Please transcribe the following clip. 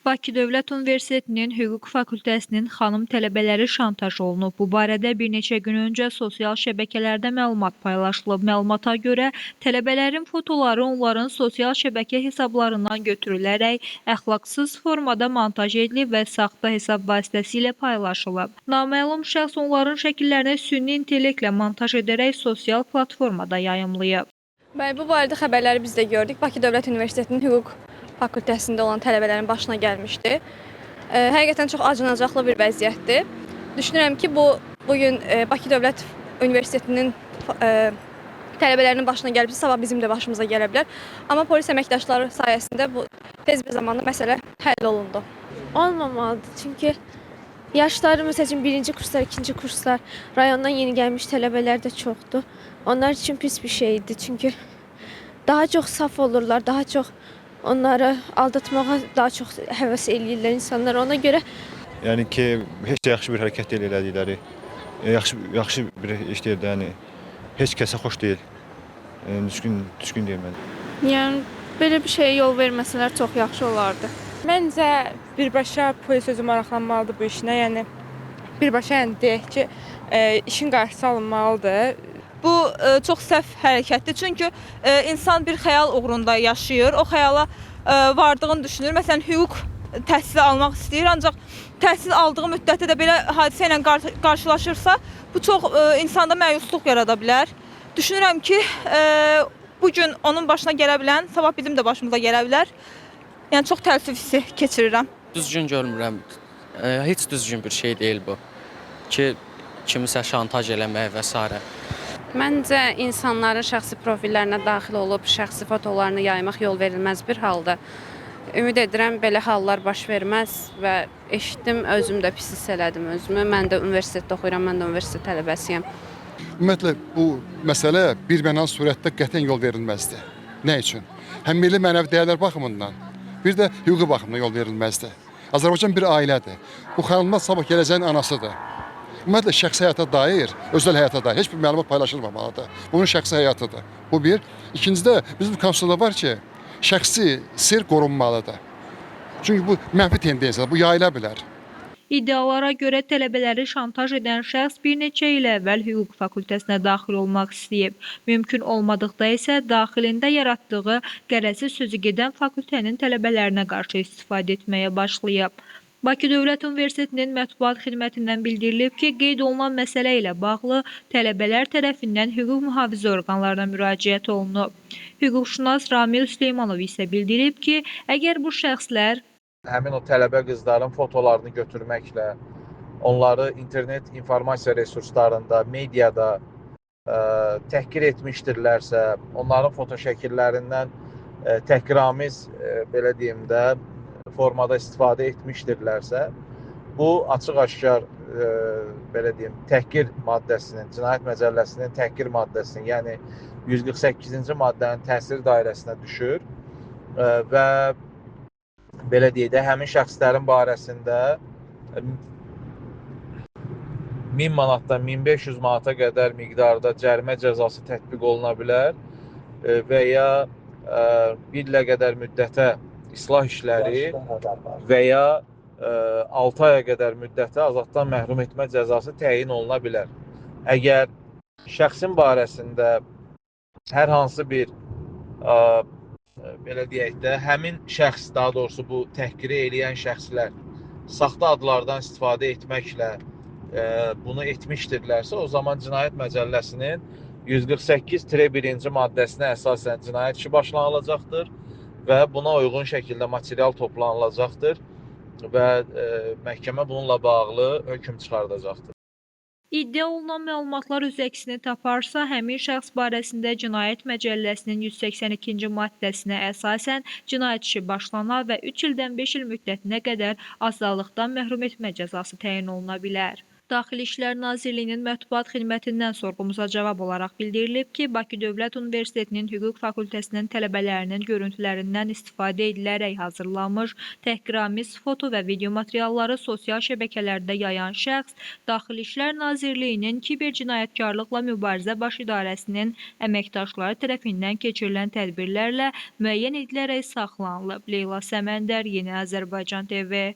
Bakı Dövlət Universitetinin Hüquq Fakültəsinin xanım tələbələri şantaj olunub. Bu barədə bir neçə gün öncə sosial şəbəkələrdə məlumat paylaşılıb. Məlumata görə tələbələrin fotoları onların sosial şəbəkə hesablarından götürülərək əxlaqsız formada montaj edilib və saxta hesab vasitəsilə paylaşılıb. Naməlum şəxs onların şəkillərini süni intellektlə montaj edərək sosial platformada yayımlayıb. Bəli, bu barədə xəbərləri biz də gördük. Bakı Dövlət Universitetinin Hüquq Fakültəsində olan tələbələrin başına gəlmişdi. Həqiqətən çox acınacaqlı bir vəziyyətdir. Düşünürəm ki, bugün Bakı Dövlət Universitetinin tələbələrinin başına gəlibsə, sabah bizim də başımıza gələ bilər. Amma polis əməkdaşları sayəsində bu tez bir zamanda məsələ həll olundu. Olmamalıdır, çünki yaşları məsəl üçün birinci kurslar, ikinci kurslar, rayondan yeni gəlmiş tələbələr də çoxdur. Onlar üçün pis bir şeydir, çünki daha çox saf olurlar, daha çox onları aldatmağa daha çox həvəs eləyirlər insanlar. Ona görə Yəni ki, heç də yaxşı bir hərəkət deyil elədikləri. Yaxşı bir iş deyil də, yəni heç kəsə xoş deyil. Düzgün deyil məncə. Yəni belə bir şeyə yol verməsələr çox yaxşı olardı. Məncə birbaşa polis özü maraqlanmalıdır bu işinə. Yəni birbaşa deyək ki, işin qarşısı alınmalıdır. Bu çox səhv hərəkətdir. Çünki insan bir xəyal uğrunda yaşayır. O xəyala vardığını düşünür. Məsələn, hüquq təhsili almaq istəyir, ancaq təhsil aldığı müddətdə də belə hadisə ilə qarşılaşırsa, bu çox insanda məyusluq yarada bilər. Düşünürəm ki, bugün onun başına gələ bilən, sabah bizim də başımıza gələ bilər. Yəni çox təəssüf hissi keçirirəm. Düzgün görmürəm. Heç düzgün bir şey deyil bu. Ki, kimisə şantaj eləmək və s. Məncə insanların şəxsi profillərinə daxil olub şəxsi fotolarını yaymaq yol verilməz bir haldır. Ümid edirəm belə hallar baş verməz və eşitdim, özüm də pis hiss elədim özümü. Mən də universitetdə oxuyuram, mən də universitet tələbəsiyəm. Ümumiyyətlə bu məsələ birmənalı surətdə qətiyyən yol verilməzdir. Nə üçün? Həm milli mənəvi dəyərlər baxımından, bir də hüquqi baxımdan yol verilməzdir. Azərbaycan bir ailədir. Bu xanımlar sabah gələcəyin anasıdır. Ümumiyyətlə şəxsi həyata dair, özəl həyata dair heç bir məlumat paylaşılmamalıdır. Bunun şəxsi həyatıdır. Bu bir. İkincisi də bizim konstitusiyada var ki, şəxsi sir qorunmalıdır. Çünki bu mənfi tendensiyadır, bu yayıla bilər. İddialara görə tələbələri şantaj edən şəxs bir neçə il əvvəl hüquq fakültəsinə daxil olmaq istəyib. Mümkün olmadıqda isə daxilində yaratdığı qərəzli sözü gedən fakültənin tələbələrinə qarşı istifadə etməyə başlayıb. Bakı Dövlət Universitetinin mətbuat xidmətindən bildirilib ki, qeyd olunan məsələ ilə bağlı tələbələr tərəfindən hüquq mühafizə orqanlarına müraciət olunub. Hüquqşünas Ramil Süleymanov isə bildirib ki, əgər bu şəxslər həmin o tələbə qızların fotolarını götürməklə, onları internet informasiya resurslarında, mediada təhqir etmişdirlərsə, onların foto şəkillərindən təhqiramiz, belə deyim də, formada istifadə etmişdirlərsə, bu açıq-aşkar belə deyim, təhqir maddəsinin, Cinayət Məcəlləsinin təhqir maddəsinin, yəni 148-ci maddənin təsir dairəsinə düşür və belə deyək də, həmin şəxslərin barəsində 1000 manatdan 1500 manata qədər miqdarda cərimə cəzası tətbiq oluna bilər və ya 1 ilə qədər müddətə islah işləri və ya 6 aya qədər müddətə azaddan məhrum etmə cəzası təyin oluna bilər. Əgər şəxsin barəsində hər hansı bir belə deyək də, həmin şəxs, daha doğrusu bu təhqiri eləyən şəxslər saxta adlardan istifadə etməklə bunu etmişdirlərsə, o zaman Cinayət Məcəlləsinin 148-1-ci maddəsinə əsasən cinayət işi başlanılacaqdır və buna uyğun şəkildə material toplanılacaqdır və məhkəmə bununla bağlı hökm çıxardacaqdır. İddia olunan məlumatlar öz əksini taparsa, həmin şəxs barəsində Cinayət Məcəlləsinin 182-ci maddəsinə əsasən cinayət işi başlana və 3 ildən 5 il müddətinə qədər azadlıqdan məhrum etmə cəzası təyin oluna bilər. Daxili İşlər Nazirliyinin mətbuat xidmətindən sorğumuza cavab olaraq bildirilib ki, Bakı Dövlət Universitetinin Hüquq Fakültəsinin tələbələrinin görüntülərindən istifadə edilərək hazırlanmış təhqiramiz foto və video materialları sosial şəbəkələrdə yayan şəxs Daxili İşlər Nazirliyinin Kibercinayətkarlıqla Mübarizə Baş İdarəsinin əməkdaşları tərəfindən keçirilən tədbirlərlə müəyyən edilərək saxlanılıb. Leyla Səməndər, Yeni Azərbaycan TV.